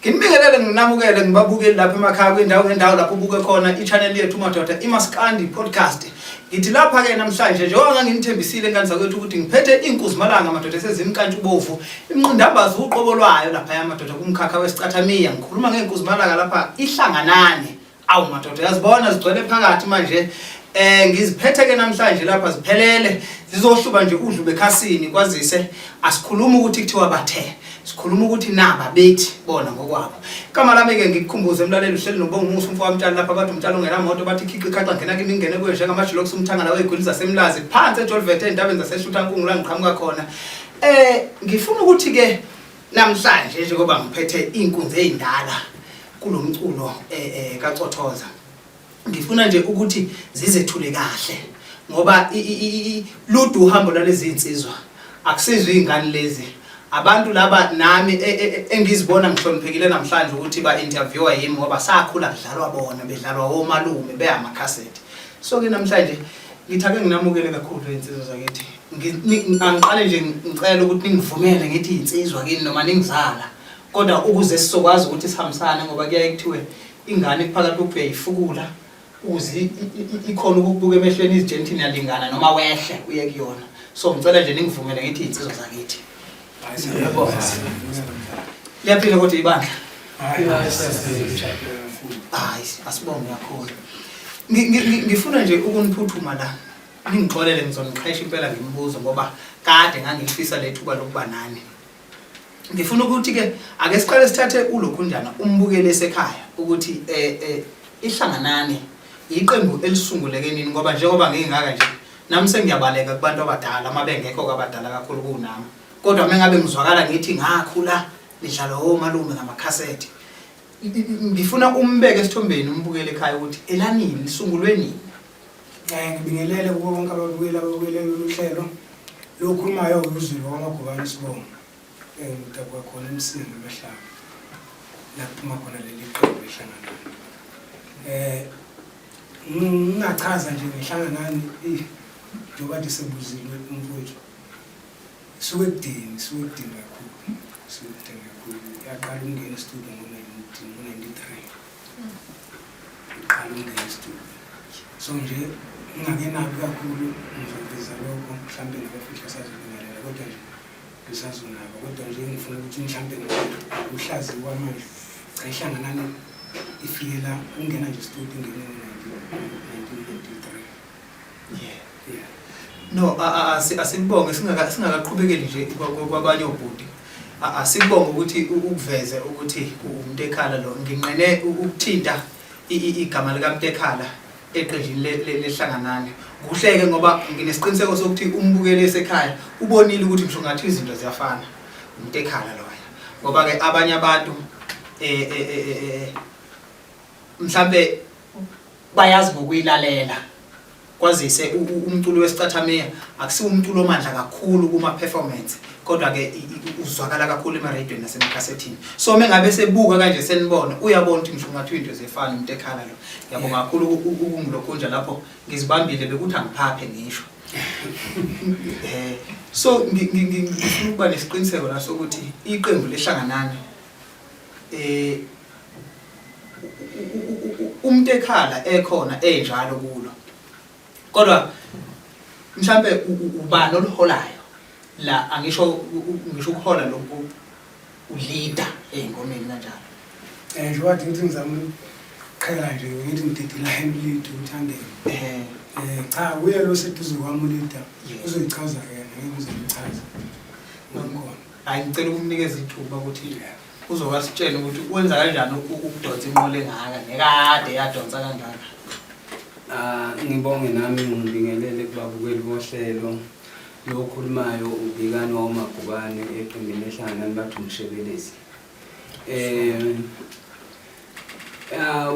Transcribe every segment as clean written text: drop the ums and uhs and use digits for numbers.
Nginibingelele nginamukele ngibabukeli lapha emakhaya kwindawo ngendawo lapho ubuke khona i-channel yethu madoda iMaskandi podcast. Ngithi lapha ke namhlanje njengoba nginithembisile nganza kwethu ukuthi ngiphethe inkuzimalanga madoda esezimkantshubovu imnqindambazi uqobolwayo lapha yamadoda kumkhakha wesicathamia. Ngikhuluma ngenkuzimalanga lapha iHlanganani. Awu madoda yazibona zigcwele phakathi manje. Ngiziphethe ke namhlanje lapha ziphelele zizohluba nje udlu bekhasini kwazise asikhuluma ukuthi kuthiwa bathe sikhuluma ukuthi naba bethi bona ngokwabo. Igama lami ke ngikukhumbuze emlaleli uhleli nobonga umusa umfo wamtshali lapha bathi umtshalo ongenamoto bathi khiqi ikhaxa ngena kimi ingene kuye njengamajoloks umthangala wegwili zasemlazi phansi eJolvet endabeni zaseshuthankulu la ngiqhamuka khona. Ngifuna ukuthi ke namhlanje njengoba ngiphethe inkunzi ezindala kulomculo kaCothoza. Ngifuna nje ukuthi zizethule kahle ngoba ludu uhambo lalezi insizwa akusizwe ingane lezi abantu laba nami engizibona ngihloniphekile namhlanje ukuthi ba interviewer yimi ngoba sakhula kudlalwa bona bedlalwa omalume beyamacassette. So ke namhlanje ngithake nginamukele kakhulu insizwa zakithi. Angiqale nje ngicela ukuthi ningivumele ngithi insizwa kini noma ningizala kodwa ukuze sizokwazi ukuthi sihambisane ngoba kuyaye kuthiwe ingane kuphakathi ukuyifukula uzi ikhona ukubuka emehlweni izijenthini yalingana noma wehle uye kuyona. So ngicela nje ningivumele ngithi insizwa zakithi. Liyaphila kodwa ibandla. Asibonge kakhulu. Ngifuna nje ukuniphuthuma la. Ngixolele ngizoniqhesha impela ngimbuzo ngoba kade ngangifisa lethuba lokuba nani. Ngifuna ukuthi ke ake siqale sithathe ulokhunjana umbukele esekhaya ukuthi iHlanganani iqembu elisunguleke nini ngoba njengoba ngingaka nje nami sengiyabaleka kubantu abadala mabengekho kabadala kakhulu kunami. Kodwa mengabe ngizwakala ngithi ngakhula lidlala omalume ngamacassette. Ngifuna umbeke esithombeni umbukele ekhaya ukuthi elanini lisungulwe nini. Ngibingelele kubo bonke ababukeli uhlelo lokhulumayo uZwile wamagubane sibonga. Ngidabwa khona emsini emehlaba laphuma khona leli qembu iHlanganani. Ngingachaza nje ngeHlanganani njengoba disebuzilwe umfowethu suke kudini kakhulu yaqala ukungena studio ngo-93 iqala ukungena studio. So nje ngingakenabi kakhulu ngizoveza lokho mhlambe ngabafihla sazobingelela kodwa nje ngisazonaba kodwa nje ngifuna ukuthi mhlambe uhlazi kwamanje iHlanganani ifike la ungena nje studio ngene No, asibonge singakaqhubekeli nje kwabanye obudi. Asibonge ukuthi ukuveze ukuthi uMntekhala lo nginqene ukuthinta igama likaMntekhala eqenjini leHlanganani. Kuhleke ngoba nginesiqiniseko sokuthi umbukele esekhaya ubonile ukuthi ngisho ngathi izinto ziyafana uMntekhala loya. Ngoba ke abanye abantu mhlambe bayazi ngokuyilalela kwazise umculo wesicathamia akusiwo umculo omandla kakhulu kuma performance kodwa ke uzwakala kakhulu emaradiweni nasemkhassethini. So mengabe sebuka kanje senibona uyabona ukuthi ngisho ngathi into zefana uMntekhala lo. Ngiyabonga kakhulu ukungilokhunja lapho ngizibambile bekuthi angiphaphe ngisho. So ngifuna ukuba nesiqiniseko la sokuthi iqembu leHlanganani uMntekhala ekhona enjalo kulo. Kodwa mhlambe ubani oliholayo la ngisho ukuhola lokhu uleader engomeni kanjalo. Njengoba ngithi ngizama ukuqhela nje ngithi ngididila lead uthandeni. Cha uye lo seduze kwami uleader uzoyichaza yena ngeke uzoyichaza. Ngikho ngicela ukumnikeza ithuba ukuthi uzowasitshela ukuthi wenza kanjani ukudonsa inqole engaka nekade yadonsa kanjani. Ngibonge nami ngibingelele kubabukeli bohlelo lokhulumayo ubhekani wamagubane eqembini leHlanganani bathi umshebelezi.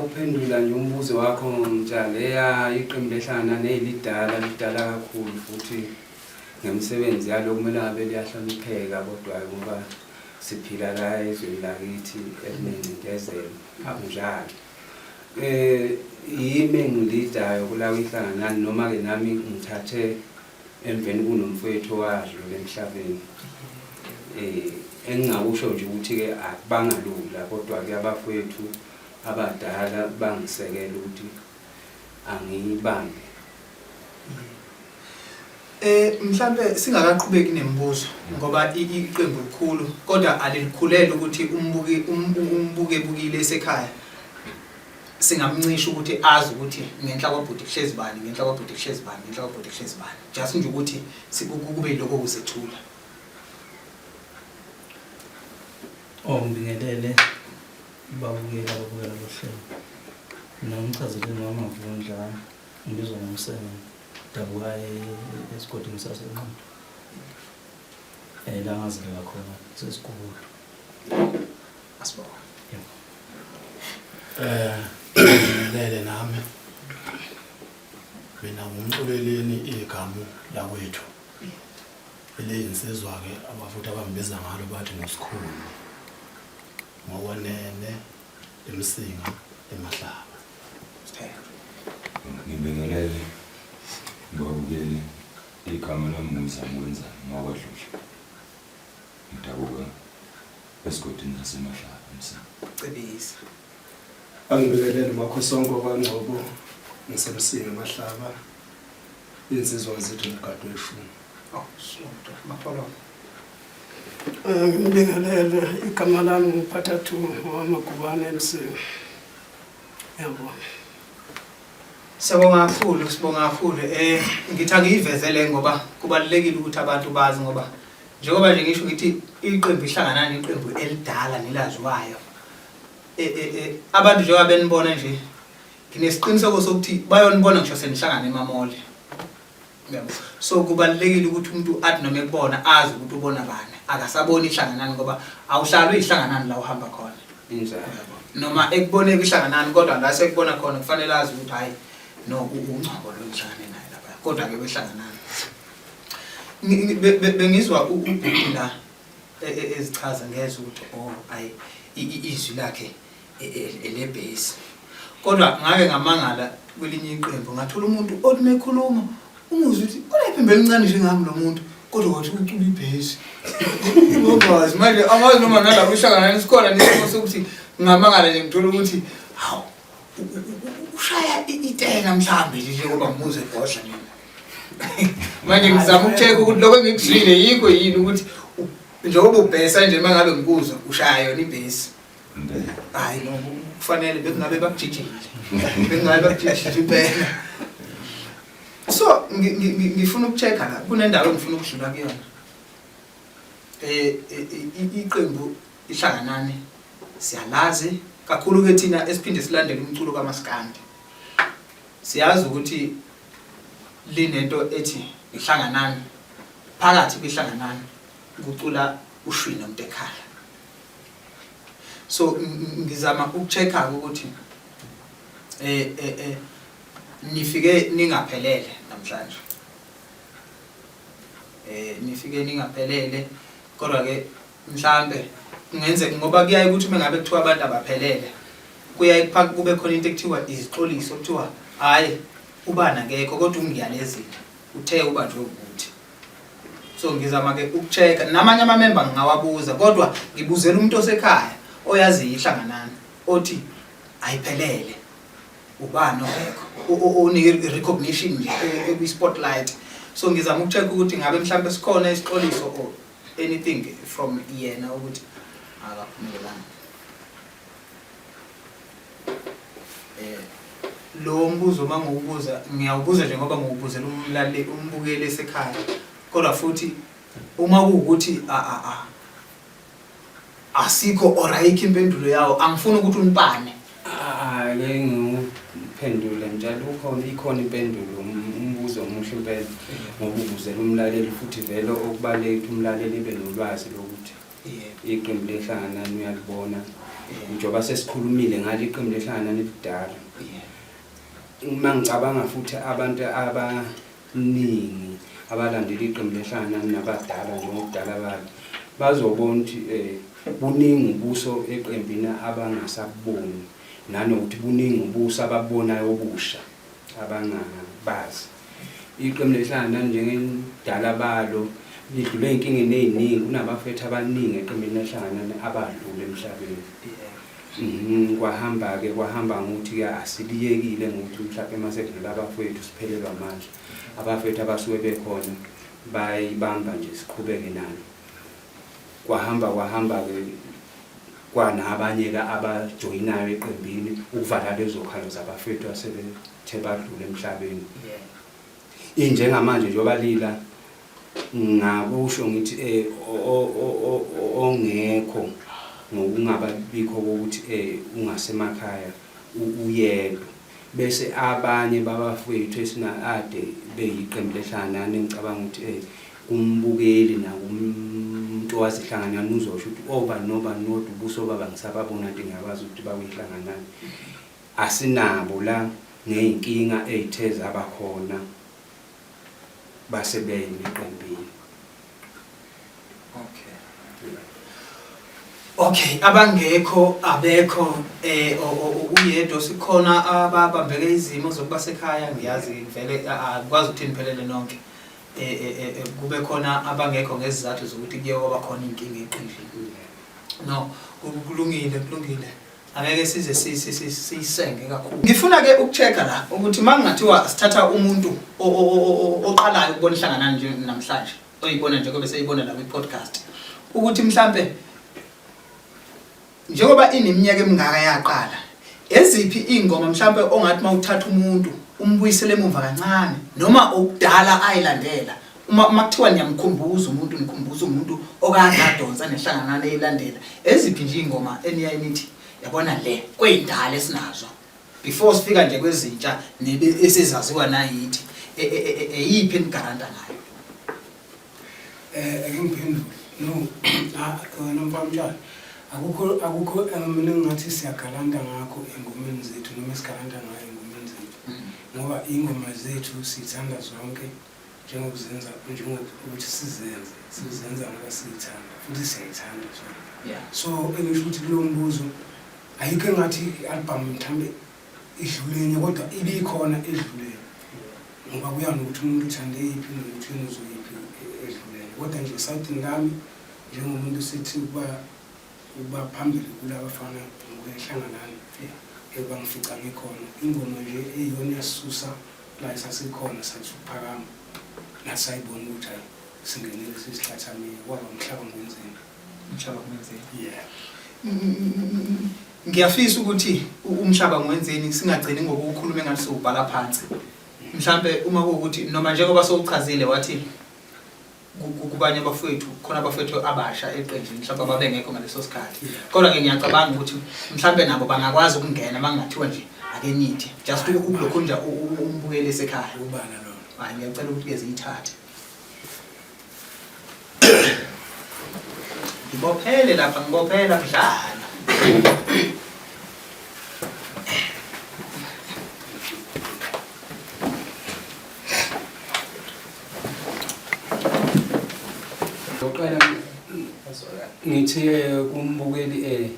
Uphendula nje umbuzo wakho mtshale iqembu leHlanganani elidala kakhulu futhi ngemsebenzi yalo kumele ngabe liyahlonipheka kodwa ngoba siphila la ezweni lakithi elinengezelo akunjalo. Yimi engilidayo kulawo iHlanganani noma ke nami ngithathe emveni kunomfowethu wadlula emhlabeni. engingakusho nje ukuthi-ke bangalula kodwa-ke abafowethu abadala bangisekela ukuthi angiyibambe. Mhlambe singakaqhubeki nemibuzo ngoba iqembu elikhulu kodwa alilikhulele ukuthi umbukebukile esekhaya singamncisha ukuthi azi ukuthi ngenhla kwabhuti kuhlezi bani, ngenhla kwabhuti kuhlezi bani, ngenhla kwabhuti kuhlezi bani. Just nje ukuthi kube lokho kusethula. Ngibingelele babukela lo hlelo. Nomchazeli ngamavundla ngibizwa ngomseme dabuka esigodini saseNqondo. La ngazileka khona sesikhubulo. Asibona. Lele nami mina ngumculeleni igama lakwethu eliyinsizwa ke abafuthi abambiza ngalo bathi ngosikhulu ngokwenene emsinga emahlaba. Ngibingelele ngibabukele igama lami ngumzamwenza ngakwadlula ngidabuka esigodini nasemahlaba emsinga. Cebisa. Angibingelele makhosonke kwangcobo ngisemsinga emahlaba insizwa zethu ngigado eshumi. Sonto mapolo. Ngibingelele igama lami ngiphathathu wamagubane emsinga. Yebo. Sibonga kakhulu. Ngithi angiyivezele ngoba kubalekile ukuthi abantu bazi ngoba njengoba nje ngisho ngithi iqembu ihlanganani iqembu elidala nelaziwayo. Abantu njengoba benibona nje nginesiqiniseko sokuthi bayonibona ngisho senihlangana emamole. Yebo. So kubalekile ukuthi umuntu athi noma ekubona azi ukuthi ubona bani. Akasaboni ihlanganani ngoba awuhlali ihlanganani la uhamba khona. Injalo. Noma ekuboneka ihlanganani kodwa la sekubona khona kufanele azi ukuthi hayi no ungcobo lo nhlangane naye lapha. Kodwa ke behlanganani. Bengizwa ukuphinda ezichaza ngezwe ukuthi hayi izwi lakhe elebase. Kodwa ngake ngamangala kwelinye iqembu ngathola umuntu othi mekhuluma umuzwe ukuthi ulephi mbelincane nje ngami lo muntu kodwa wathi ucula ibase. Ngoba manje amazi noma nalapho ihlanganani sikhona nesimo sokuthi ngamangala nje ngithola ukuthi hawu ushaya itena mhlambe nje ngoba ngimuze ebhodla mina. Manje ngizama ukucheck ukuthi lokho engikushilo yikho yini ukuthi njengoba ubhesa nje mangabe ngikuzwa ushaya yona ibase. Hayi no kufanele bekungabe bakujijile. Bekungabe bakujijile impela. So ngifuna ukuchecka la kunendawo engifuna ukudlula kuyona. Iqembu ihlanganani siyalazi kakhulu ke thina esiphinde silandele umculo kaMaskandi. Siyazi ukuthi linento ethi iHlanganani phakathi kweHlanganani kucula uShwi noMntekhala. So ngizama ukuchecka ukuthi nifike ningaphelele namhlanje. Nifike ningaphelele kodwa ke mhlambe ngenze ngoba kuyaye ukuthi mengabe kuthiwa abantu abaphelele kuyaye kube khona into ekuthiwa izixoliso kuthiwa hayi ubana ngekho kodwa ungiyalezile uthe uba nje ukuthi. So ngizama ke ukuchecka namanye amamember ngingawabuza kodwa ngibuzela umuntu osekhaya oyazi ihlanganani othi ayiphelele ubani ongekho one recognition nje ekwi spotlight. So ngizama ukuchecka ukuthi ngabe mhlambe sikhona isixoliso or anything from yena ukuthi akaphumelelanga. Lo mbuzo mangokubuza ngiyawubuza nje ngoba ngokubuzela umlaleli umbukeli esekhaya kodwa futhi uma kuukuthi asikho or ayikho impendulo yawo angifuni ukuthi unipane. Ake ngiphendule njalo ikhona impendulo umbuzo omuhle impela ngoba ubuzela umlaleli futhi vele okubaleka umlaleli benolwazi lokuthi iqembu lehlanganani uyalibona njengoba sesikhulumile ngalo iqembu lehlanganani lidala. Uma ngicabanga futhi abantu abaningi abalandela iqembu lehlanganani nabadala njengokudala babo bazobona ukuthi buningi ubuso eqembini abangasaboni nanokuthi buningi ubuso ababonayo obusha abangabazi. Iqembu lehlanganani njengedala balo lidlule ey'nkingeni ey'ningi kunabafethu abaningi eqembini elihlangana abadlule emhlabeni. Kwahamba ngokuthi asiliyekile ngokuthi mhlawumbe masekudlula abafethu siphelelwa manje. Abafethu abasuke bekhona bayibamba nje siqhubeke nalo. Kwahamba-ke kwanabanye-ke abajoyinayo eqembini ukuvala lezo khalo zabafethu asebethe badlule emhlabeni. Njengamanje njengoba lila ngakusho ngithi ongekho ngokungabikho kokuthi ungasemakhaya uyedwa bese abanye babafethu esinade beyiqembu leHlanganani ngicabanga ukuthi umbukeli nakumuntu waziHlanganani uzosho ukuthi noba ubuso baba ngisababona into ngiyakwazi ukuthi bayiHlanganani asinabo la ngeyinkinga ezithe zabakhona basebeyini eqembini. Okay, abangekho abekho uyedwa sikhona ababambeke izimo zokuba sekhaya ngiyazi vele akwazi ukuthi niphelele nonke kube khona abangekho ngezizathu zokuthi kuye kwaba khona inkinga eqinile. No, kulungile angeke size siyisenge kakhulu. Ngifuna ke ukuchecka la ukuthi mangingathiwa sithatha umuntu oqalayo ukubona iHlanganani nje namhlanje oyibona nje kobe seyibona la kwi-podcast ukuthi mhlambe njengoba ineminyaka emingaka yaqala eziphi ingoma mhlambe ongathi mawuthatha umuntu umbuyisele emumva kancane noma okudala ayilandela makuthiwa niyamkhumbuza umuntu nikhumbuza umuntu okangadonsa neHlanganani eyilandela eziphi nje ingoma eniyayinithi yabona le kweyindala esinazo before sifika nje kwezintsha nebe esizaziwa nayithi eyiphi enigaranta ngayo? Ngiphendula no nomfana akukho mina ngathi siyagalanda ngakho engomeni zethu noma esigalanda ngayo engomeni zethu ngoba ingoma zethu sithanda zonke njengokuzenza njengokuthi sizenza ngoba siyithanda futhi siyayithanda so engisho ukuthi kulo mbuzo ayikho ngathi album mthambe idlulene kodwa ibikhona edlulene ngoba kuya nokuthi umuntu uthande yiphi nokuthi uzoyiphi edlulene kodwa nje sathi ngami njengomuntu sithi uba phambili kulabafana ngokuHlanganani ebangifica ngikhona ingoma nje eyona yasusa la isasikhona sathi uphakama nasayibona ukuthi hayi singenele sisihlathami kwaba umhlaba ngwenzeni. Ngiyafisa ukuthi umhlaba ngwenzeni singagcini ngokukhuluma ngathi sobhala phansi mhlambe uma ukuthi noma njengoba sowuchazile wathi kubanye abafethu khona abafethu abasha eqenjini mhlawumbe ababengekho ngaleso sikhathi kodwa ke ngiyacabanga ukuthi mhlawumbe nabo bangakwazi ukungena mangathiwa nje ake nithi just ukulokho nje umbukele esekhaya ubala lo hayi ngiyacela ukuthi ke ziyithathe ngibophele lapha ngibophela kudlala ngithi kumbukeli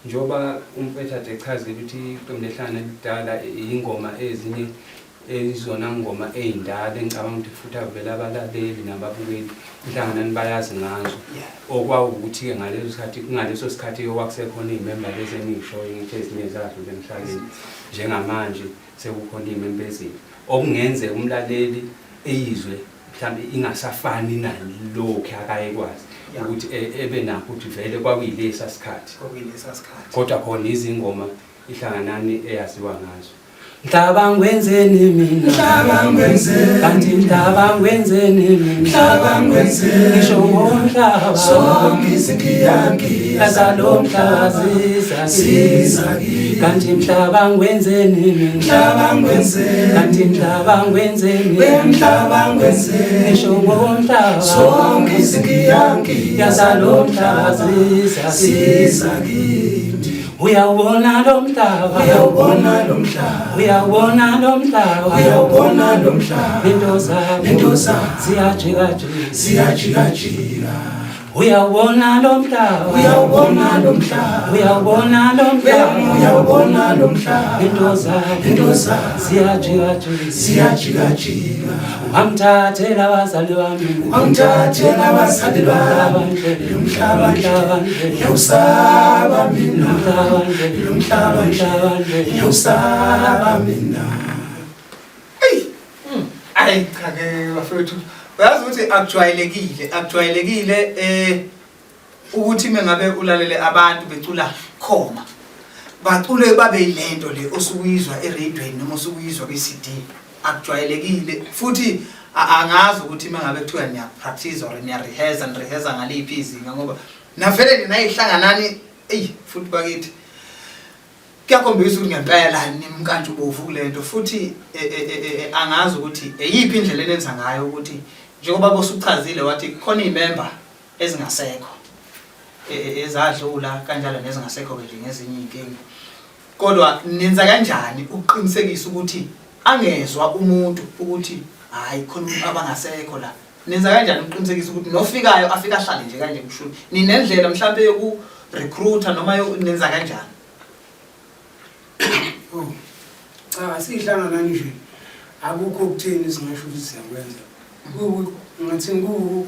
njoba umfethu ade echazile ukuthi iqembu leHlanganani lidala ingoma ezinye ezona ngoma ezindala engicabanga ukuthi futhi avela abalaleli nababukeli iHlanganani bayazi ngazo okwawukuthi ke ngaleso sikhathi okwakusekhona izimember lezi engishoyo ngithi ezinye zadlule emhlabeni njengamanje sekukhona izimember ezini okungenzeka umlaleli eyizwe mhlambe ingasafani nalokho akayekwazi ukuthi ebe nakho ukuthi vele kwakuyilesa sikhathi kodwa khona izingoma iHlanganani eyaziwa ngazo. Mhlaba ngwenzeni mina mhlaba ngwenzeni kanti mhlaba ngwenzeni mina mhlaba ngwenzeni ngisho ngomhlaba sonke izinkiyanki yazalo mhlaba zizaki kanti mhlaba ngwenzeni mina mhlaba ngwenzeni kanti mhlaba ngwenzeni mhlaba ngwenzeni ngisho ngomhlaba sonke izinkiyanki yazalo mhlaba zizaki uyawubona lo mhlaba uyawubona lo mhlaba uyawubona lo mhlaba uyawubona lo mhlaba into zabo ziyajika uyawubona lo mhlaba uyawubona lo mhlaba uyawubona lo mhlaba uyawubona lo mhlaba into zabo ziyajikajika Amthathela abazali bami ungithathela abazali bami lo mhlaba ngiyawusaba mina lo mhlaba ngiyawusaba mina. Ayi cha ke bafethu uyazi ukuthi akujwayelekile ukuthi mengabe ulalele abantu becula khoma bacule babe yilento le osukuyizwa eradioini noma osukuyizwa kwi-CD akujwayelekile futhi angazi ukuthi mengabe kuthiwa niya practice or niya rehearse ngaliphi izinga ngoba navele nina iHlanganani futhi bakithi kuyakhombisa ukuthi ngempela nimkantshu bovu kulento futhi angazi ukuthi eyiphi indlela enenza ngayo ukuthi njengoba bosuchazile wathi khona imember ezingasekho ezadlula kanjalo nezingasekho nje ngezinye inkingi kodwa nenza kanjani ukuqinisekisa ukuthi angezwa umuntu ukuthi hayi khona abangasekho la nenza kanjani ukuqinisekisa ukuthi nofikayo afika ahlale nje kanje kushuni ninendlela mhlawumbe yoku recruiter noma nenza kanjani? Cha siHlanganani nje akukho ukuthini singasho ukuthi siyakwenza ngathi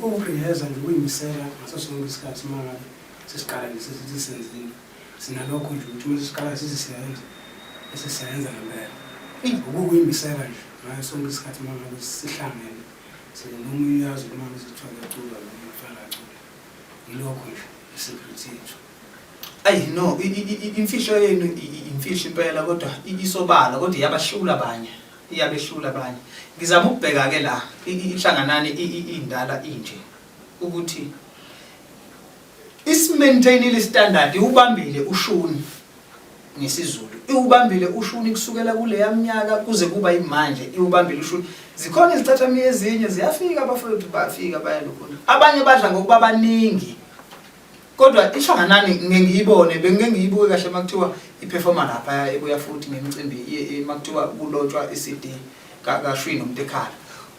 ukurehearse nje ukuyimisela ngaso sonke isikhathi mangabe sesiqala nesithi senzile sinalokho nje ukuthi uma sesiqala siyenza ngempela ukuyimisela nje ngaso sonke isikhathi mangabe sihlangene sinoma uyazi uma sithola ucula noma ufala ucula ilokho nje secret yethu. Ayi no imfihlo yenu imfihlo impela kodwa isobala kodwa iyabehlula abanye ngizama ukubheka ke la iHlanganani indala inje ukuthi isimaintainile standard ubambile uShuni ngesizulu iubambile uShuni kusukela kule yaminyaka kuze kuba imanje iubambile uShuni zikhona izithathamiya ezinye ziyafika abafowethu bafika bayalokhona abanye badla ngokuba abaningi kodwa iHlanganani ngengiyibone bengiyibuke kahle makuthiwa iperforma lapha ebuya futhi ngemicimbi makuthiwa kulotshwa iCD kaShwi noMntekhala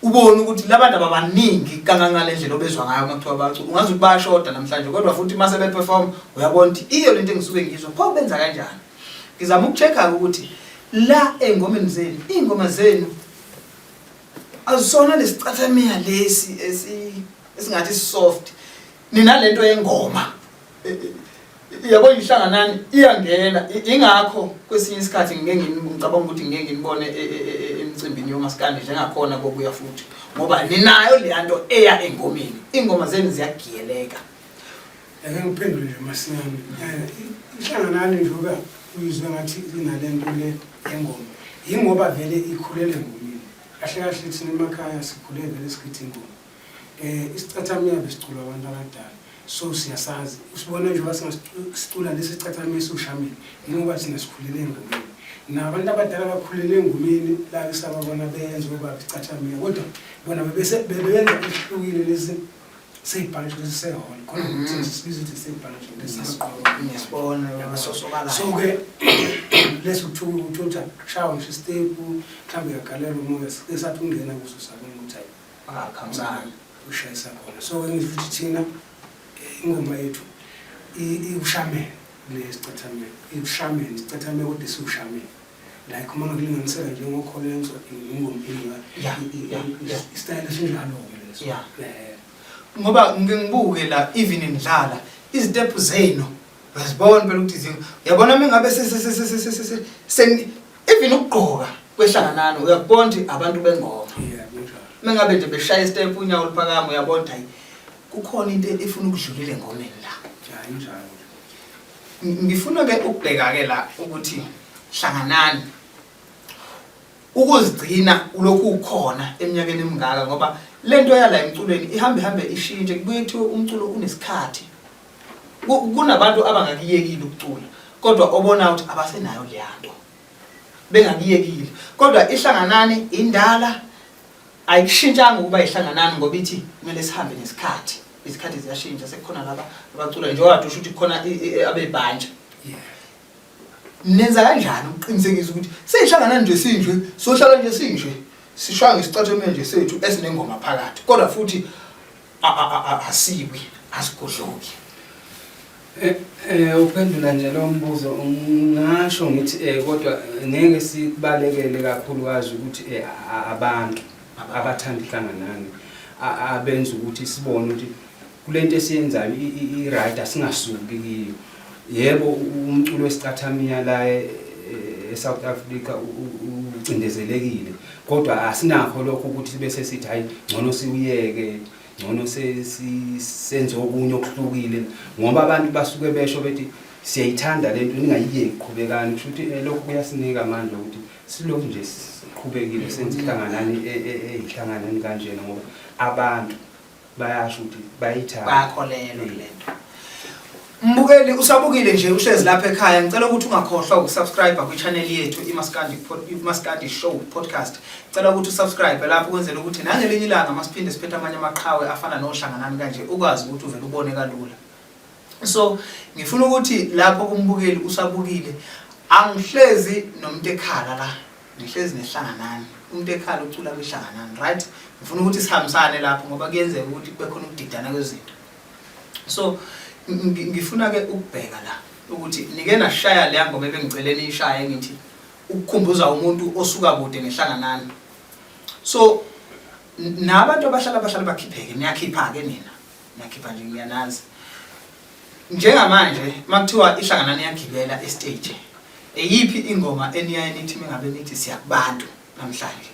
ubone ukuthi labantu abaningi kangangale ndlela obezwa ngayo makuthiwa bacula ungazi ukuthi bayashoda namhlanje kodwa futhi mase beperform uyabona ukuthi iyo lento engisuke ngizwa pho benza kanjani ngizama ukuchecka ukuthi la engomeni zenu ingoma zenu azisona lesicathamia lesi esingathi soft ninalento yengoma yabo iHlanganani iyangena ingakho kwesinye isikhathi ngicabanga ukuthi ngeke ngibone emcimbini yoMaskandi njengakhona kokuya futhi ngoba ninayo leyanto eya engomeni ingoma zenu ziyagiyeleka. Ake ngiphendule nje masinyane iHlanganani njoba uyizwe ngathi inalento le engoma ingoba vele ikhulele ngomini kahle kahle thina emakhaya sikhule vele sikithi ingoma isicathamia besicula abantu abadala so siyasazi usibona nje basicula lesicathamia soshamile ngoba thina sikhulele ngomini nabantu abadala bakhulele ngomini la esababona benze ngoba isicathamia kodwa bona bebenza ihlukile lesi seyibhantsho lesehole khona ukuthi sibize ukuthi seyibhantsho lesesiqobo ngesibona basosokala so ke lesuthuthutha shawo nje step mhlambe yagalela umoya esathi ungena kuso sabona ukuthi khamsana ushayisa khona so ngifuthi thina ingoma yethu iushamene lesicathamia iushamene isicathamia kodwa siushamene like uma ngilinganisela nje ngokholenzo ingoma istyle sinjalo leso ngoba ngibuke la even indlala izitepu zenu bazibona phela ukuthi uyabona mengabe even ukugqoka kweHlanganani uyakubona ukuthi abantu bengoma mengabe nje beshaya istep unyawo liphakama uyabona hayi kukhona into efuna ukudlulile engomeni la njalo ngifuna ke ukubheka ke la ukuthi Hlanganani ukuzigcina ulokhu ukhona eminyakeni emingaka ngoba lento yala emculweni ihambe ishintshe kubuye kuthiwe umculo unesikhathi kunabantu abangakiyekile ukucula kodwa obona ukuthi abasenayo leyanto bengakiyekile kodwa iHlanganani indala ayikushintshanga ukuba iHlanganani ngoba ithi kumele sihambe nesikhathi izikhathi ziyashintsha sekukhona laba abacula nje wadusha ukuthi khona abebhanja nenza kanjani ukuqinisekisa ukuthi seyiHlanganani nje sinje sohlala nje sinje sishaya ngesicathamia nje sethu esinengoma phakathi kodwa futhi asiwi asigodloki Uphendula nje lo mbuzo ngisho ngithi kodwa ngeke sibalekele kakhulukazi ukuthi abantu abathanda iHlanganani abenza ukuthi sibone ukuthi kulento esiyenzayo i-right asingasuki kiyo. Yebo umculo wesicathamiya la eSouth Africa ucindezelekile kodwa asinakho lokho ukuthi bese sithi hayi ngcono siuyeke ngcono senze okunye okuhlukile ngoba abantu basuke besho bethi siyayithanda lento ningayiyeki qhubekani kusho ukuthi lokho kuyasinika amandla ukuthi silokhu nje siqhubekile senze iHlanganani eziHlanganani kanjena ngoba abantu bayasho ukuthi bayithanda bayakholelwa kulento. Mbukeli usabukile nje uhlezi lapha ekhaya ngicela ukuthi ungakhohlwa ukusubscribe kwi-channel yethu iMaskandi Show Podcast. Ngicela ukuthi usubscribe lapho ukwenzela ukuthi nangelinye ilanga masiphinde siphethe amanye amaqhawe afana noHlanganani kanje ukwazi ukuthi uvele ubone kalula. So ngifuna ukuthi lapho kumbukeli usabukile angihlezi noMntekhala la ngihlezi neHlanganani. uMntekhala ucula kweHlanganani, right? Ngifuna ukuthi sihambisane lapho ngoba kuyenzeka ukuthi kube khona ukudidana kwezinto. So ngifuna ke ukubheka la ukuthi nike nashaya le ngoma ebengiceleni ishaye ngithi ukukhumbuza umuntu osuka kude neHlanganani. So nabantu abahlala bakhipheke niyakhipha ke nina niyakhipha nje ngiyanazi njengamanje makuthiwa iHlanganani yagibela estage eyiphi ingoma eniyaye nithi mengabe nithi siyakubantu namhlanje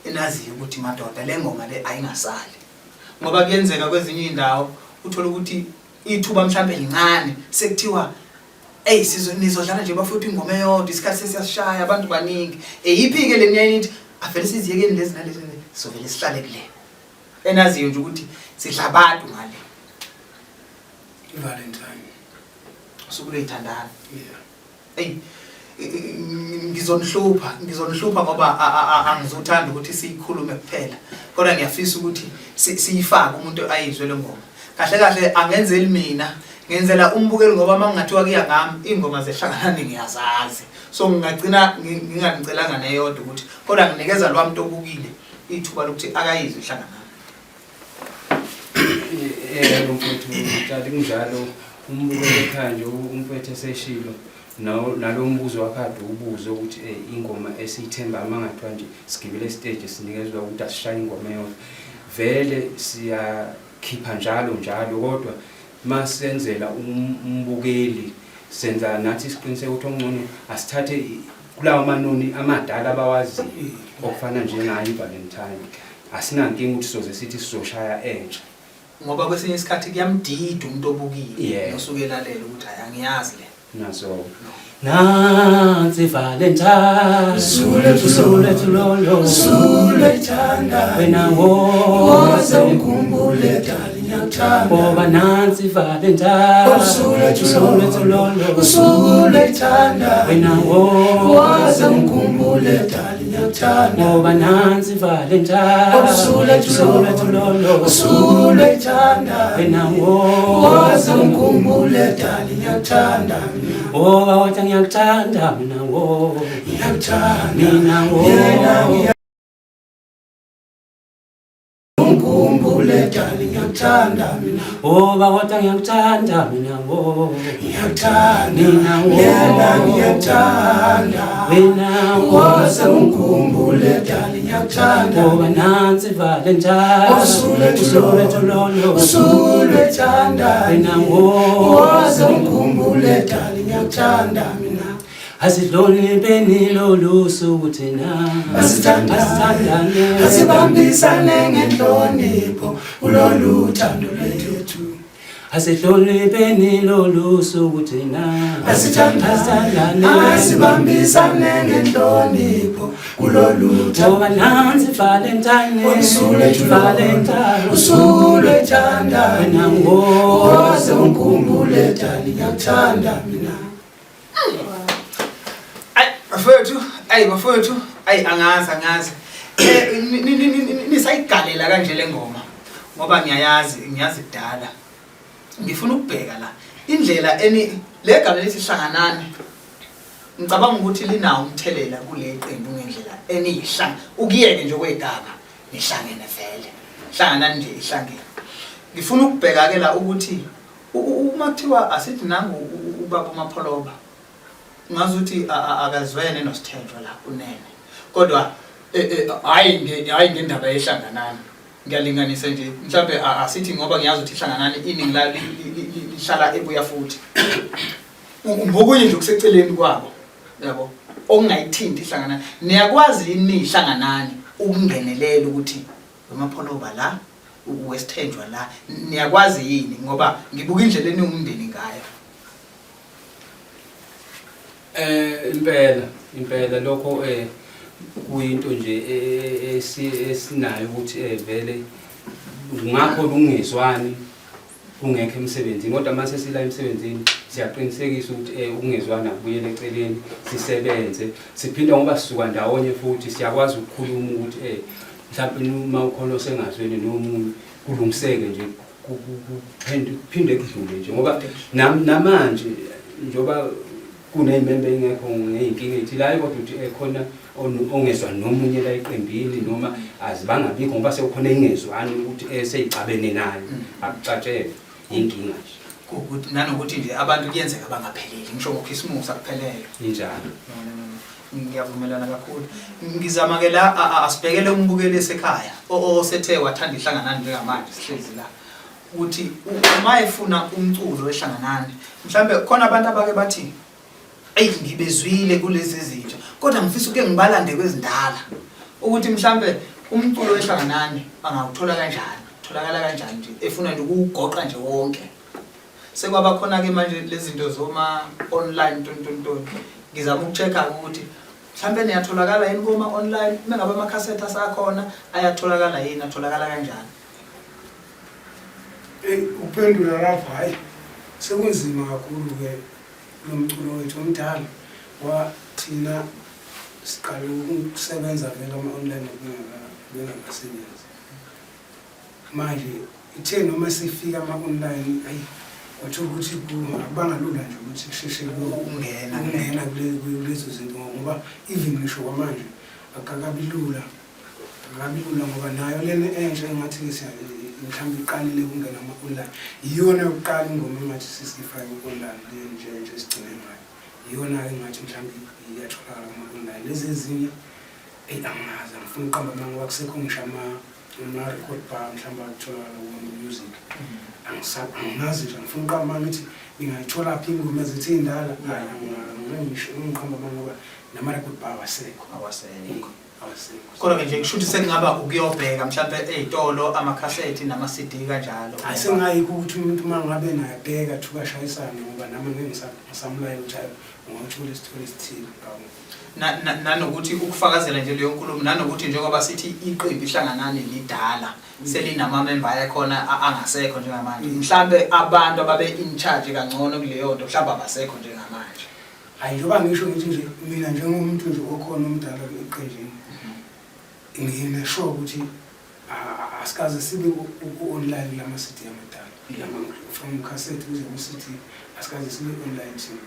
enaziyo ukuthi madoda le ngoma le ayingasali ngoba kuyenzeka kwezinye indawo uthola ukuthi ithuba mhlambe lincane sekuthiwa nizodlala nje bafutha ingoma eyodwa isikhathi sesiyashaya abantu baningi eyiphi ke leniyaye nithi avele siziyekeni lezi nalezi sovele sihlale kule enaziyo nje ukuthi sidla abantu ngale Valentine usuku lwethandana. Ngizonhlupha ngoba angizothanda ukuthi siyikhulume kuphela kodwa ngiyafisa ukuthi siyifake umuntu ayizwe le ngoma kahle angenzeli mina ngenzela umbukeli ngoba mangingathiwa kuya ngami ingoma zeHlanganani ngiyazazi so ngingagcina nginganicelanga neyodwa ukuthi kodwa nginikeza lo muntu obukile ithuba lokuthi akayizwe iHlanganani. Umfowethu uqala kunjalo umbukeli ekhaya nje umfowethu eseshilo nalo mbuzo wakade ubuzo ukuthi ingoma esiyithemba amangathiwa nje sigibele stage sinikezwe ukuthi asishaye ingoma eyodwa vele siyakhipha njalo kodwa masenzela umbukeli senza nathi isiqiniseko ukuthi ongcono asithathe kulawa manoni amadala abawazi okufana njengayo iValentine asinankinga ukuthi soze sithi sizoshaya entsha ngoba kwesinye isikhathi kuyamdida umuntu obukile osuke lalela ukuthi ayangiyazi le naso nansi Valentine sulethu lolo sulethanda wena woze ukhumbule dali nyathanda ngoba nansi Valentine sulethu lolo sulethanda wena woze ukhumbule dali nyathanda ngoba nansi Valentine sulethu lolo sulethanda wena woze ukhumbule dali nyathanda ngoba wathi ngiyakuthanda mina wo ngiyakuthanda mina wo ukhumbule dali ngiyakuthanda mina ngoba wathi ngiyakuthanda mina wo ngiyakuthanda mina wo ngiyakuthanda mina woze ukhumbule dali ngiyakuthanda ngoba nansi Valentine sulethu lolo sulethanda mina woze ukhumbule dali ngiyakuthanda mina asidlulibeni lolu suku thina asithandane asibambisane ngenhlonipho kulolu thando lwethu asidlulibeni lolu suku thina asithandane asibambisane ngenhlonipho kulolu thando ngoba nansi Valentine usulethanda wena woze ukhumbule dali ngiyakuthanda mina. Bafowethu angazi nisayigalela kanje le ngoma ngoba ngiyazi kudala ngifuna ukubheka la indlela le gama lethi Hlanganani ngicabanga ukuthi linawo umthelela kule qembu ngendlela eniyihlanga ukuyeke nje kwegama nihlangene vele Hlanganani nje ihlangene ngifuna ukubheka ke la ukuthi makuthiwa asithi nangu ubaba uMapholoba ngazuthi akazwene noSithenjwa la unene kodwa hayi ngendaba yeHlanganani ngiyalinganisa nje mhlawumbe asithi ngoba ngiyazi ukuthi iHlanganani iningi la lihlala ebuya futhi ngokunye nje kuseceleni kwabo yabo okungayithinti iHlanganani niyakwazi yini iHlanganani ukungenelela ukuthi uMapholoba la uSithenjwa la niyakwazi yini ngoba ngibuka indlela eningumndeni ngayo impela lokho kuyinto nje esinayo ukuthi vele ngakho lungezwani kungekho emsebenzini kodwa mase sila emsebenzini siyaqinisekisa ukuthi ukungezwana kubuyele eceleni sisebenze siphinda ngoba sisuka ndawonye futhi siyakwazi ukukhuluma ukuthi mhlawumbe uma ukhona osengazweni nomunye kulungiseke nje kuphinde kudlule nje ngoba namanje njoba kunezimembe engekho ngeinkinga ethi la kodwa uthi khona ongezwa nomunye la eqembini noma azibangabikho ngoba sekukhona ingezwani ukuthi seyicabene nayo akucatshele inkinga nje ukuthi nanokuthi nje abantu kuyenzeka bangapheleli ngisho ngoKhisimusi akuphelele injalo ngiyavumelana kakhulu ngizama ke la asibhekele umbukeli esekhaya osethe wathanda iHlanganani njengamanje sihlezi la ukuthi uma efuna umculo weHlanganani mhlambe khona abantu abake bathi ngibezwile kulezi zinto kodwa ngifisa uke ngibalande kwezindala ukuthi mhlambe umculo weHlanganani angawuthola kanjani tholakala kanjani nje efuna nje ukugoqa nje wonke sekwaba khona ke manje lezi zinto zoma online tontonton ngizama ukuchecka ukuthi mhlambe niyatholakala yini kuma online mengabe ama cassette asakhona ayatholakala yini atholakala kanjani uphendula lapha hayi sekunzima kakhulu ke lo mculo wethu omdala wathina siqale ukusebenza vele ama-online bengasebenzi manje ithe noma sifika ama-online ayi wathola ukuthi bangalula nje ukuthi kusheshe ungena kulezo zinto ngoba even ngisho kwamanje akakabi lula ngoba nayo lena entsha engathi mhlawumbe iqalile ukungena ama-online iyona yokuqala ingoma engathi sisifake online nje sigcine ngayo iyona engathi mhlawumbe iyatholakala ama-online lezi ezinye angazi angifuna uqamba manje ngoba kusekho ngisho ama-record bar mhlawumbe akutholakala ku-music angazi nje angifuna uqamba manje ukuthi ngingayithola phi ingoma ezithi indala ngisho ngiqamba manje ngoba nama-record bar awasekho kodwa nje kushuthi sekungaba ukuyobheka mhlawumbe ezitolo ama-cassette nama-CD kanjalo ayisengayikho ukuthi umuntu mangabe naye abheka thukashayisana ngoba nami ngisamlayo ukuthi ungawuthola isithole esithile nanokuthi ukufakazela nje leyo nkulumo nanokuthi njengoba sithi iqembu iHlanganani lidala selinamamember ayakhona angasekho njengamanje mhlambe abantu ababe in charge kangcono kuleyo nto mhlawumbe abasekho njengamanje hayi njoba ngisho ngithi nje mina njengomuntu nje okhona umdala eqenjini nginesho ukuthi asikaze sibe ku-online lama-CD amadala from cassette kuze ku-CD asikaze sibe online thina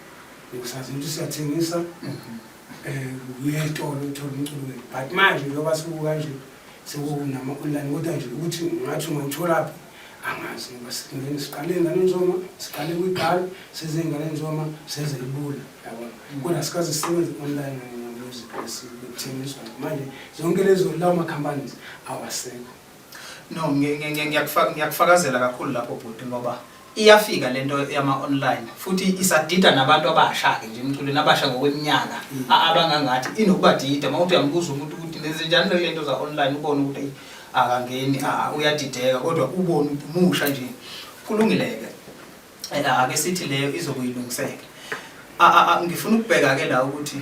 ukusazi ukuthi siyathengisa uyetolo uthola umculo wethu but manje njengoba sibuka nje sekunama-online kodwa nje ukuthi ngathi ungawutholaphi angazi ngoba singene siqale ingane nzoma siqale kwiqala seze ingane nzoma seze ibula yabona kodwa sikaze sisebenze online music esithengiswa manje zonke lezo lawo ma-companies awasekho no ngiyakufakazela kakhulu lapho bhuti ngoba iyafika lento yama-online futhi isadida nabantu abasha-ke nje emculweni abasha ngokweminyaka abangangathi inokubadida uma uthi uyambuza umuntu ukuthi nezinjani lento za-online ubone ukuthi akangeni uyadideka kodwa ubone ukuthi umusha nje kulungileke ake sithi leyo izokuyilungiseka ngifuna ukubheka-ke la ukuthi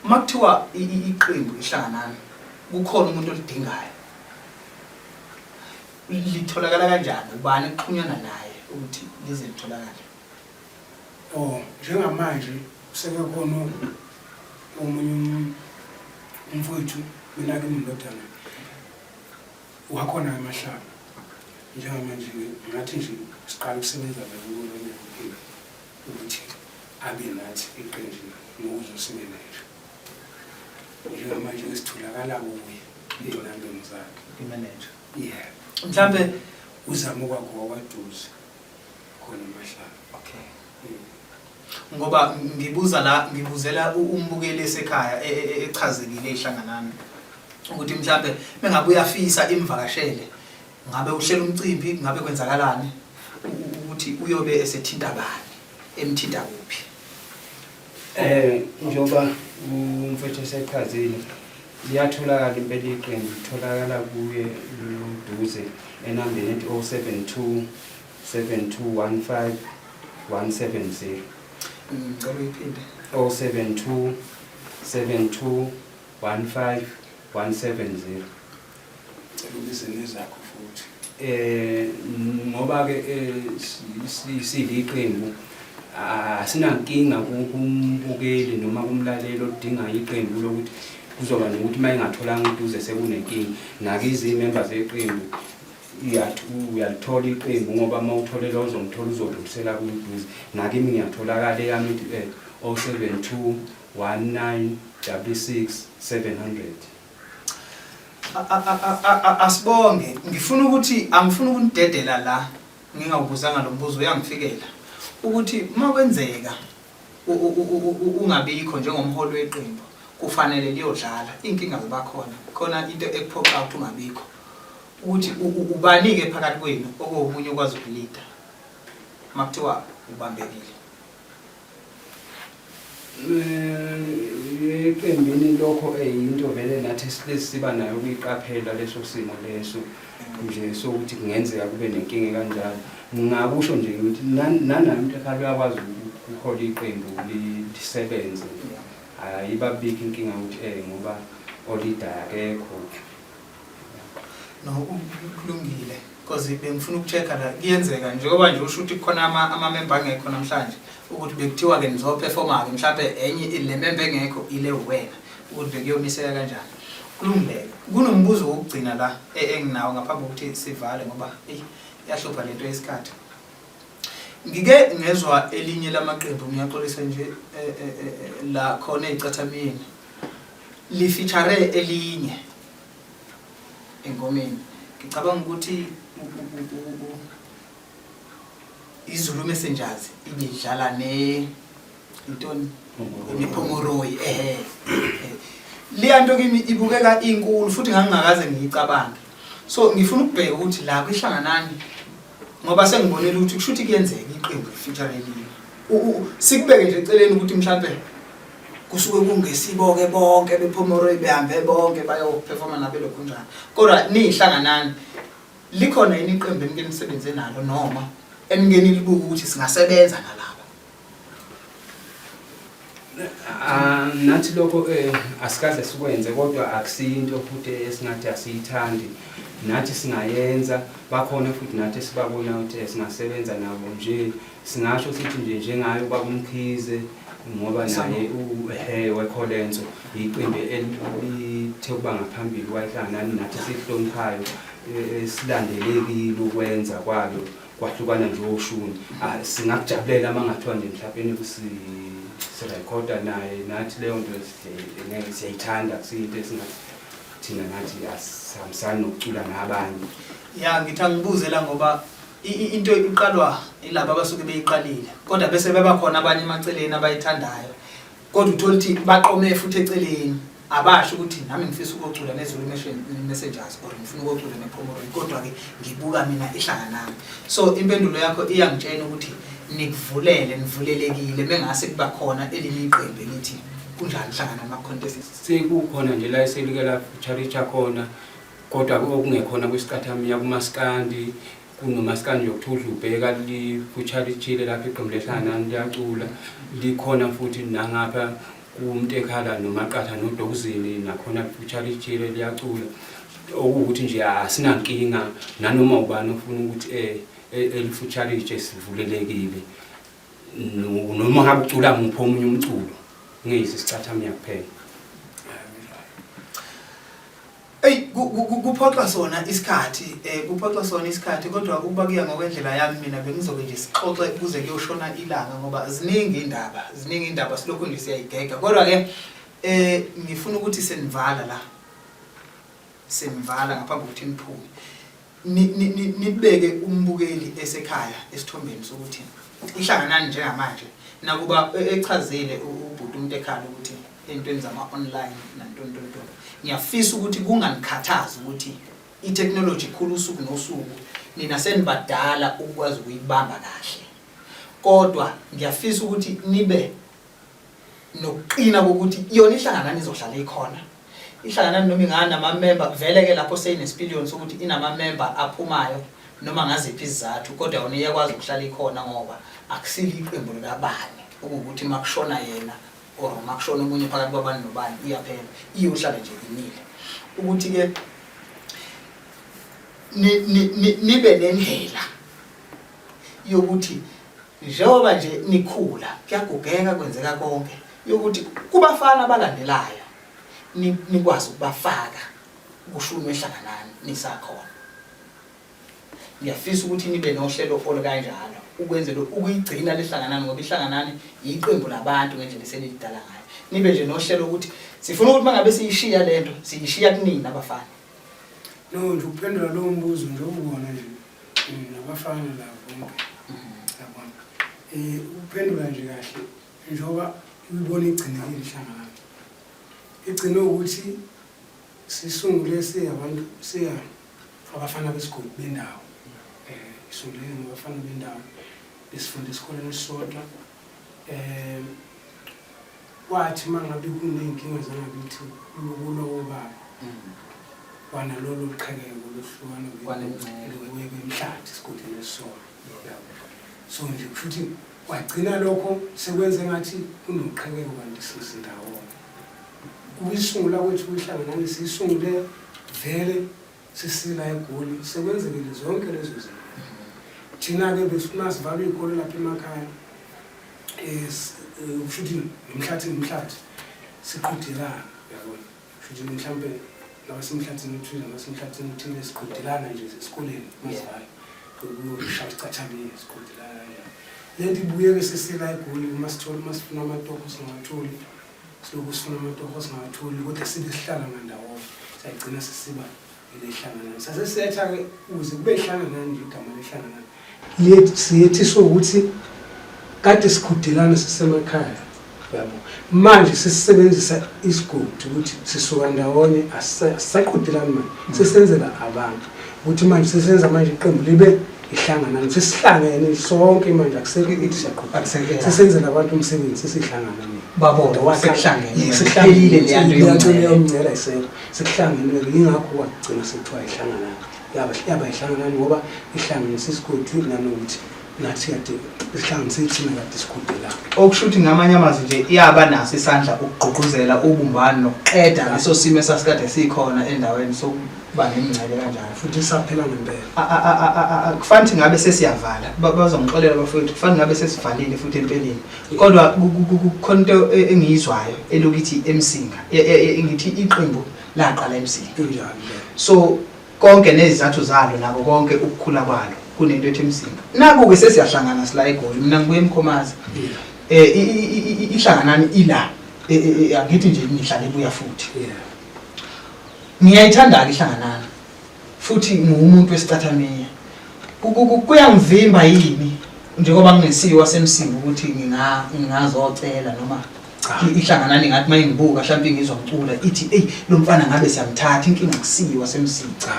uma kuthiwa iqembu iHlanganani kukhona umuntu olidingayo litholakala kanjani ubani ekuxhunyana naye ukuthi lize litholakale njengamanje sekukhona omunye umfowethu mina-ke umndodana wakhona emahlaba njengamanje ngathi nje siqala ukusebenza bebuye ukuthi abe nathi eqenjini ngokuzosebenza nje njengamanje esitholakala kuye ey'nambeni zakhe imanager yeah mhlambe uzama ukwakho wawaduze khona emahlaba. Okay. Ngoba ngibuzela umbukeli esekhaya echazekile iHlanganani ukuthi mhlambe mengabe uyafisa imvakashele ngabe uhlela umcimbi ngabe kwenzakalani ukuthi uyobe esethinta bani emthinta kuphi njengoba umfethu esechazile liyatholakala impela iqembu litholakala kuye Duze enambeni ethi 072 7215 170 ngicela uyiphinde 072 7215 170 Ubizene zakho futhi. Ngoba ke siliqembu asinankinga kumbukeli noma kumlaleli odinga iqembu lokuthi kuzoba nokuthi mayingatholanga uDuze sekunenkinga nakizi members zeqembu uyalithola iqembu ngoba mawutholela uzomthola uzodlulisela kuDuze nakimi ngiyatholakala yami 072 1966 700 asibonge ngifuna ukuthi angifuna ukunidedela la ngingawubuzanga lo mbuzo uyangifikela ukuthi makwenzeka ungabikho njengomholi weqembu kufanele liyodlala inkinga ziba khona into ekuphoqa ukuthi ungabikho ukuthi ubanike phakathi kwenu okumunye ukwazi ukulida makuthiwa ubambekile eqembini lokho into vele nathi siba nayo ukuyiqaphela leso simo leso nje sokuthi kungenzeka kube nenkinga kanjalo ngakusho nje ukuthi nanoMntekhala uyakwazi ukuhola iqembu lisebenze ayibabiki inkinga ukuthi ngoba olida akekho no kulungile because bengifuna ukuchecka la kuyenzeka njengoba nje usho ukuthi khona ama-member angekho namhlanje ukuthi bekuthiwa ke nizoperforma ke mhlawumbe enye le member engekho ile wena ukuthi bekuyomiseka kanjani kulungile kunombuzo wokugcina la enginawo ngaphambi kokuthi sivale ngoba yahlupha lento yesikhathi ngike ngezwe elinye lamaqembu ngiyaxolisa nje la khona ecathamini li feature elinye engomeni ngicabanga ukuthi izulu messengers ibidlala intoni imiphongoroyi liyanto kimi ibukeka inkulu futhi ngangakaze ngiyicabange so ngifuna ukubheka ukuthi la kwiHlanganani ngoba sengibonela ukuthi kushuthi kuyenzeka iqembu feature elinye sikubeke nje eceleni ukuthi mhlambe kusuke kungesiboke bonke bephomoroyi behambe bonke bayoperforma nabelo kunjani kodwa niHlanganani likhona yini iqembu engenisebenze nalo noma emngeni libuka ukuthi singasebenza nalabo nathi lokho asikaze sikwenze kodwa akusinto futhi esingathi asiyithandi nathi singayenza bakhona futhi nathi sibabona ukuthi singasebenza nabo nje singasho sithi nje njengayo bakumkhize ngoba naye weKholenzo iqembu elithe kuba ngaphambili kwayiHlanganani nathi sihloniphayo silandelekile ukwenza kwalo kwahlukana nje uShwi singakujabulela mangathiwa nje mhlawumbe sirecorda naye nathi leyo nto ngeke siyayithanda kusiyinto esingathi thina nathi asihambisani nokucula nabanye ya ngithi angibuzela ngoba into iqalwa ilabo abasuke beyiqalile kodwa bese beba khona abanye emaceleni abayithandayo kodwa uthola ukuthi baqome futhi eceleni abasho ukuthi nami ngifisa ukucula nezulu messengers or ngifuna ukucula nephomoroyi kodwa ke ngibuka mina iHlanganani so impendulo yakho iyangitshela ukuthi nivulelekile bengase kuba khona elinye iqembu elithi kunjani iHlanganani ma-contest sekukhona nje la eselikela charity khona kodwa okungekhona kwisikhathamiya kuMaskandi kunoMaskandi yokuthuza ubheka li-charity lapha iqembu leHlanganani liyacula likhona futhi nangapha uMntekhala noMaqatha noDokuzini nakhona charity liyacula okuthi nje asinankinga nanoma ubani ufuna ukuthi elifutharije sivulelekile noma ngabe ucula ngipho omunye umculo ngiyisi sicathamya kuphela kuphoxa sona isikhathi kodwa ukuba kuya ngokwendlela yami mina bengizoke nje sixoxe kuze kuyoshona ilanga ngoba ziningi indaba silokho nje siyayigega kodwa ke ngifuna ukuthi senivala ngaphambi kokuthi niphume nibeke umbukeli esekhaya esithombeni sokuthi ihlanganani njengamanje nakuba echazile ubhuti uMntekhala ukuthi entweni zama-online nantontonto ngiyafisa ukuthi kunganikhathazi ukuthi i-technology ikhulu usuku nosuku nina senibadala ukwazi ukuyibamba kahle kodwa ngiyafisa ukuthi nibe nokuqina kokuthi yona ihlanganani izohlala ikhona ihlanganani noma ingana nama-member vele ke lapho seyinesipiliyoni sokuthi inama-member aphumayo noma ngaziphi izizathu kodwa yona iyakwazi ukuhlala ikhona ngoba akusile iqembu likabani ukuthi makushona yena or makushona omunye phakathi kwabani nobani iyaphela iyohlala nje inile ukuthi ke nibe nendlela yokuthi njengoba nje nikhula kuyagugeka kwenzeka konke yokuthi kubafana abalandelayo nikwazi ukubafaka kushunwe ehlanganani nisakhona ngiyafisa ukuthi nibe nohlelo olukanjalo ukwenzela ukuyigcina lehlanganani ngoba ihlanganani iqembu labantu ngendlela eselidala ngayo nibe nje nohlelo ukuthi sifuna ukuthi mangabe siyishiya lento siyishiya kunini abafana no nje ukuphendula lo mbuzo nje ubona nje nabafana labo bonke yabona ukuphendula nje kahle njengoba uyibona igcinekile ihlanganani igcine ukuthi sisungule siyabantu siya abafana besigodi bendawo isungule abafana bendawo besifunda esikoleni esisodwa wathi mangabe kunenkinga zangabithi lokulowo baba wana lolu qhekeko lohlukana kwemhlathi esigodini esisodwa so nje futhi wagcina lokho sekwenze ngathi kunoqhekeko kanti sizindawo ukuyisungula kwethu ihlanganani siyisungule vele sisila eGoli sekwenzekile zonke lezo zinto thina ke besifuna sivale ikole lapha emakhaya futhi nomhlathi siqhudelana yabona futhi mhlambe nabasemhlathini uthile nabasemhlathini uthile siqhudelana nje esikoleni masivale ukushaya icathamile siqhudelana lento ibuye ke sisila eGoli masifuna amatoho singawatholi siloku sifuna amatoho singawatholi kodwa sibe sihlala ngandawo sayigcina sisiba ilehlanganani sasesiyatha ke uze kube ihlanganani nje igama lehlanganani siyethi sokuthi kade siqhudelana sisemakhaya yabo manje sisebenzisa isigodi ukuthi sisuka ndawonye asisaqhudelani manje sisenzela abantu ukuthi manje sisenza manje iqembu libe ihlanganani sesihlangene sonke manje akusekho ithi siyaqhudelana sisenzela abantu umsebenzi sesihlangana babona wasekuhlangene siphelile leyanto yomncela isekho sekuhlangene ingakho wagcina sekuthiwa ihlanganani yaba ihlanganani ngoba ihlanganisa isigodi nanokuthi nathi kade isihlanganisa ithina kade sikhudela okushuthi ngamanye amazwi nje iyaba naso isandla ukugqugquzela ubumbano nokuqeda leso simo esasikade sikhona endaweni sokuba nemingcele kanjalo futhi saphela ngempela kufanele ngabe sesiyavala bazongixolela bafowethu kufanele ngabe sesivalile futhi empeleni kodwa kukhona into engiyizwayo elokuthi emsinga ngithi iqembu laqala emsinga kunjalo so konke nezizathu zalo nabo konke ukukhula kwalo kunento ethi emsinga naku ke sesiyahlangana sila eGoli mina ngibuye eMkhomazi ihlanganani ila angithi nje nihlale ebuya futhi ngiyayithanda ke ihlanganani futhi ngumuntu wesicathamiya kuyangivimba yini njengoba nginesiwa semsinga ukuthi ngingazocela noma ihlanganani ngathi mayingibuka mhlawumbe ngizwa ngicula ithi hey lo mfana ngabe siyamthatha inkinga kusiwa semsinga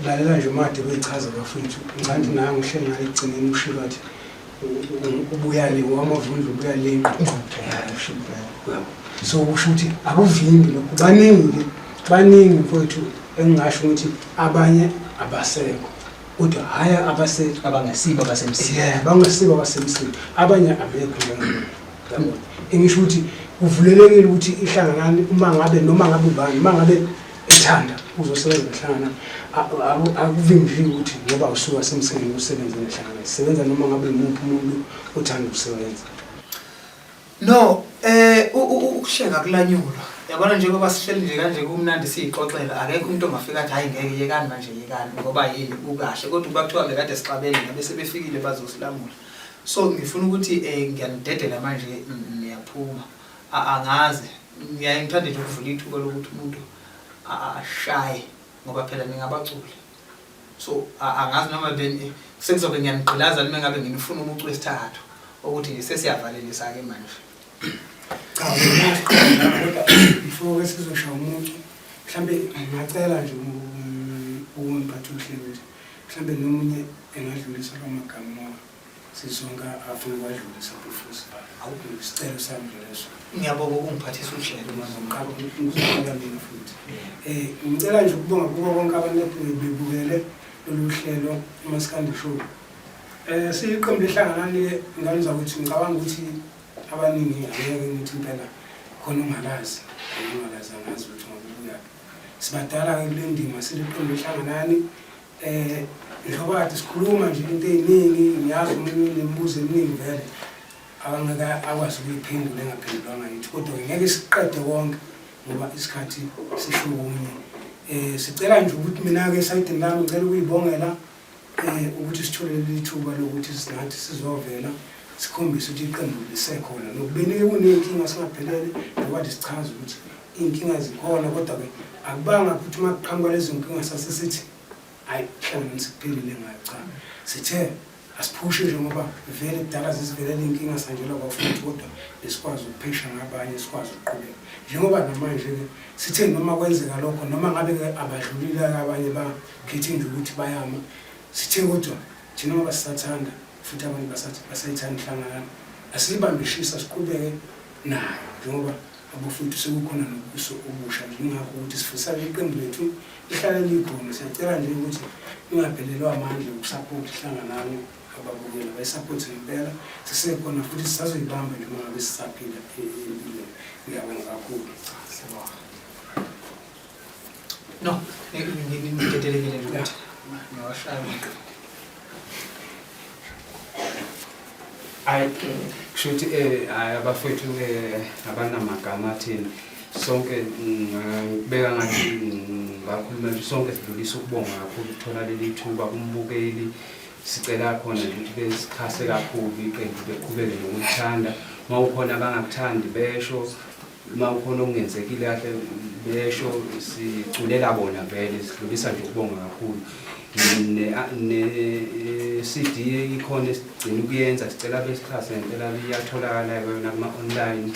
lalela nje made bechaza bafethu ngathi nayo ngihleli ngale igcineni uShwi bathi ubuya le wamavundlu ubuya le so usho ukuthi akuvimbi lokho baningi mfowethu engingasho ukuthi abanye abasekho kodwa haya abasekho abangasiba basemsinga bangasiba basemsinga abanye abekho njengabo yabona engisho ukuthi uvulelekile ukuthi ihlanganani uma ngabe noma ngabe ubani uma ngabe ethanda uzosebenza ihlanganani akuvimbi ukuthi ngoba usuka semsini usebenza ehlanganani sebenza noma ngabe umuntu uthanda ukusebenza no ukuhleka kulanyulwa yabona njengoba sihleli nje kanje kumnandi siyixoxela akekho umuntu ongafika athi hayi ngeke yekani manje yekani ngoba yini kukahle kodwa kuba kuthiwa bekade sixabene ngabe sebefikile bazosilamula so ngifuna ukuthi ngiyanidedela manje niyaphuma angazi ngiyangithanda nje ukuvula ithuba lokuthi umuntu ashaye ngoba phela ningabaculi so angazi noma then sekuzobe ngiyanigqilaza noma ngabe nginifuna umucu wesithathu ukuthi sesiyavalelisa ke manje. Cha kodwa before sizoshaya umuntu mhlambe ngicela nje umphathi uhlelo mhlambe nomunye engadlulisa amagama sizonga afuna ukwadlulisa futhi awubisicelo sami leso. Ngiyabonga ukungiphathisa uhlelo ngizomqala ngizokhala mina futhi ngicela nje ukubonga kubo bonke abantu bebukele lolu hlelo iMaskandi show. Siyiqembu ehlanganani ngaliza ukuthi ngicabanga ukuthi abaningi angeke ngithi impela khona ungalazi angazi ukuthi ngokubuya sibadala ke kule ndima siliqembu ehlanganani njengoba kade sikhuluma nje into eziningi ngiyazi umuntu nembuzo eminingi vele abangeke akwazi ukuyiphendula engaphendulwanga yithi kodwa ngeke siqede konke ngoba isikhathi sihlukunye. Sicela nje ukuthi mina ke sayidini lami ngicela ukuyibongela ukuthi sithole lithuba lokuthi sinathi sizovela sikhombise ukuthi iqembu lisekhona nokubeni kunenkinga singaphelele ngoba sichaza ukuthi inkinga zikhona kodwa ke akubanga ukuthi maqhamuka lezi inkinga sasesithi hayi hlangana sikuphelile ngayo cha sithe asiphushe nje ngoba vele kudala zisivelela inkinga sanjela kwafuthi kodwa besikwazi ukuphesha ngabanye sikwazi ukuqhubeka njengoba namanje ke sithe noma kwenzeka lokho noma ngabe abadlulile abanye bakhethe nje ukuthi bayama sithe kodwa thina ngoba sisathanda futhi abantu basayithanda inhlangano asibambishisa siqhubeke nayo njengoba abafuthu sekukhona nokuso obusha njengakho ukuthi sifisa iqembu lethu ihlala likhona. Siyacela nje ukuthi ingaphelelwa amandla ukusupport ihlanganani ababukeli bayisupport ngempela sisekhona futhi sisazoyibamba nje uma ngabe sisaphila empilweni. Ngiyabonga kakhulu. No, ngidedekile nje ukuthi ngiyawashaya. Kushuthi abafethu abanamagama athini sonke ngibeka ngathi bakhuluma nje sonke sidlulisa ukubonga kakhulu ukuthola leli thuba kumbukeli. Sicela khona nje ukuthi besikhase kakhulu iqembu beqhubeke nokuthanda mawukhona abangakuthandi besho mawukhona okungenzekile kahle besho siculela bona vele sidlulisa nje ukubonga kakhulu. ne CD ikhona esigcina ukuyenza sicela besikhase ngempela iyatholakala yona kuma online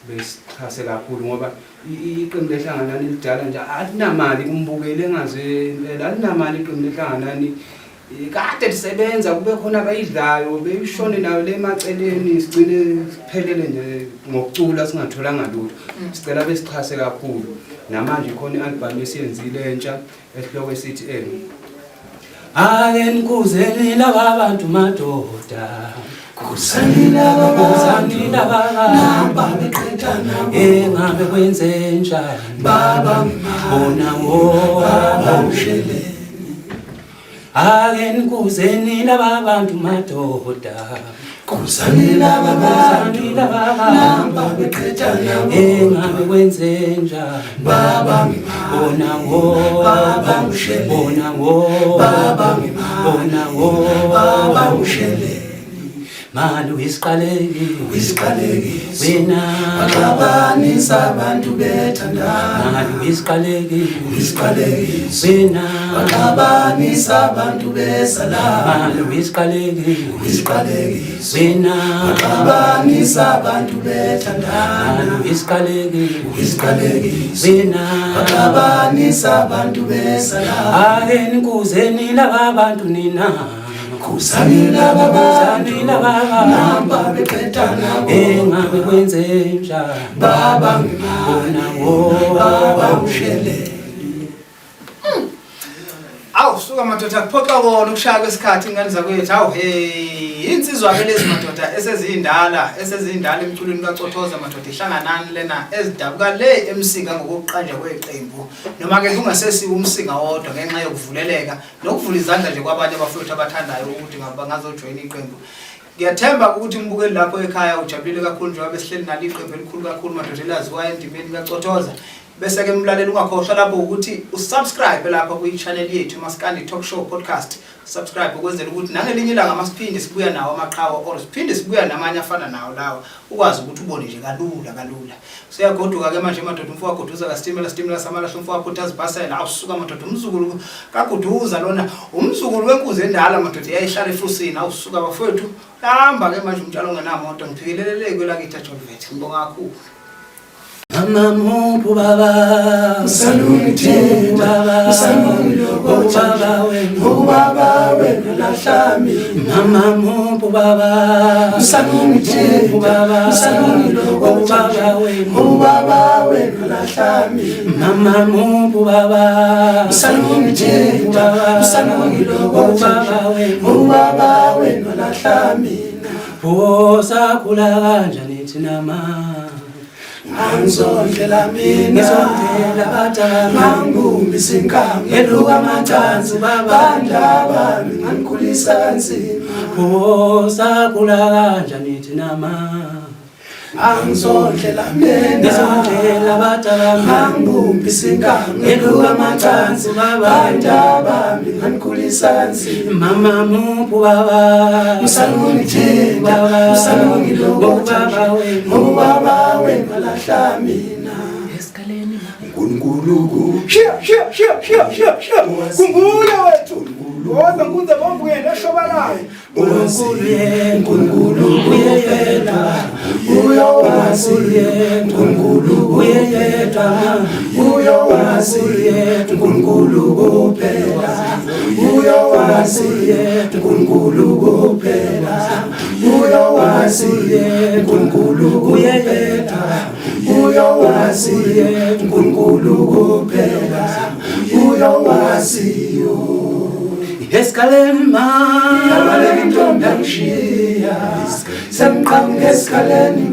besikhase kakhulu ngoba iqembu lehlanganani lidala nje alinamali kumbukeli engaze impela alinamali iqembu lehlanganani kade lisebenza kube khona abayidlayo beyishone nayo le maceleni sigcine siphelele nje ngokucula singatholanga lutho. Sicela besikhase kakhulu namanje khona ialbum esiyenzile entsha esihloko esithi ake nikuzeni laba bantu madoda kusani laba namba beqedana engabe kwenze njani baba bona baba ushele ake nikuzeni laba bantu madoda kusani laba namba beqedana engabe kwenze njani baba bona baba ushele bona baba ushele mali wisiqaleki wena baxabanisa abantu bethandana mali wisiqaleki wena baxabanisa abantu besalama mali wisiqaleki wena baxabanisa abantu bethandana mali wisiqaleki wena baxabanisa abantu besalama ake nikuzeni laba bantu nina kusani laba namba beqedana engabe kwenze njani baba ngibona baba ushele. Awu suka madoda kuphoxa kona ukushaya kwesikhathi ingane zakwethu. Awu insizwa ke lezi madoda esezindala emculweni kaCothoza madoda ihlanganani lena ezidabuka le emsinga ngokuqanja kweqembu noma ke kungasesi umsinga wodwa ngenxa yokuvuleleka nokuvula izandla nje kwabanye abafowethu abathandayo ukuthi ngabazojoin iqembu. Ngiyathemba ukuthi umbukeli lapho ekhaya ujabulile kakhulu njengoba besihleli nalo iqembu elikhulu kakhulu madoda elaziwa endimeni kaCothoza. bese ke mlaleli ungakhohlwa lapho ukuthi usubscribe lapha kwi-channel yethu Maskandi Talk Show Podcast. Subscribe ukwenzela ukuthi nangelinye ilanga masiphinde sibuya nawo amaqhawe or siphinde sibuya namanye afana nawo lawo ukwazi ukuthi ubone nje kalula. Siyagoduka ke manje madoda umfowabo kothoza kaStimela samalahle umfowabo Kothoza basela awusuka madoda umzukulu kaKothoza lona umzukulu wenkuzi endala madoda yayihlala efusini awusuka bafowethu hamba ke manje umtshalo ngenamoto ngiphikelelele kwelakithi eJolvet ngibonga kakhulu. Mama muphu baba Salungithi baba ubaba wena lahlami Mama muphu baba Salungithi baba ubaba wena lahlami Mama muphu baba Salungithi ubaba wena lahlami Phosa khula kanjani thina mama Angizondlela mina ngizondlela batala mangumbisa inkamba ngeluka amathanzi bandaba ngikhulisa kanzima Phosa khula kanjani thina mama Angizondlela mina ngizondlela batala mangumbisa inkamba ngeluka amathanzi bandaba ngikhulisa kanzima Mama muphu baba Salungithi baba ubaba wena lahla mina uNkulunkulu Kumbula wethu ngoba nkunze bombukele eshobalayo uNkulunkulu uyedwa uyowazi uNkulunkulu uyedwa uyowazi uNkulunkulu kuphela uyowazi uNkulunkulu kuphela uyowazi uNkulunkulu uyedwa uyowazi uNkulunkulu kuphela uyowazi Eskaleni Yabaleka intombi yangishiya semqhamuka eskaleni